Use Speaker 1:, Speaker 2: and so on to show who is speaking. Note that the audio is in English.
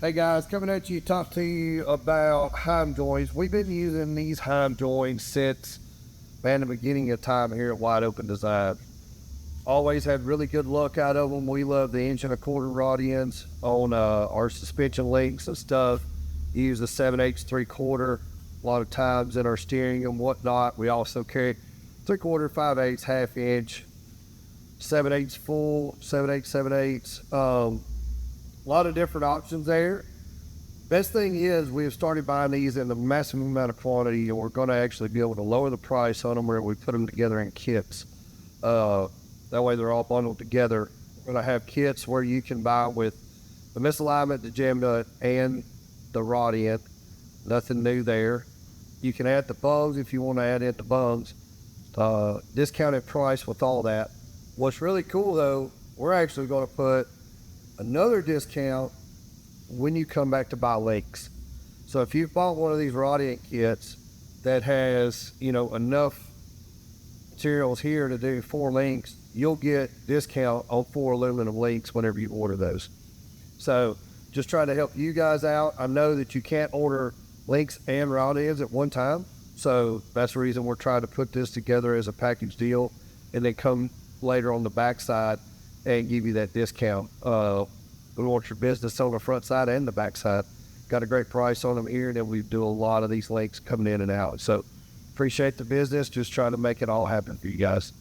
Speaker 1: Hey guys, coming at you to talk to you about Heim joints. We've been using these Heim joints since the beginning of time here at Wide Open Design. Always had really good luck out of them. We love the 1.25 rod ends on our suspension links and stuff. Use the 7/8 3/4 a lot of times in our steering and whatnot. We also carry 3/4, 5/8, half inch, 7/8 full, 7/8, 7/8. A lot of different options there. Best thing is we have started buying these in a massive amount of quantity, and we're going to actually be able to lower the price on them where we put them together in kits. That way they're all bundled together. We're going to have kits where you can buy with the misalignment, the jam nut, and the rod end. Nothing new there. You can add the bungs if you want to add in the bungs. Discounted price with all that. What's really cool though, we're actually going to put another discount when you come back to buy links. So if you've bought one of these rod end kits that has, enough materials here to do 4 links, you'll get discount on 4 aluminum links whenever you order those. So just trying to help you guys out. I know that you can't order links and rod ends at one time. So that's the reason we're trying to put this together as a package deal and then come later on the backside and give you that discount. We want your business on the front side and the back side. Got a great price on them here, and then we do a lot of these links coming in and out. So appreciate the business, just trying to make it all happen for you guys.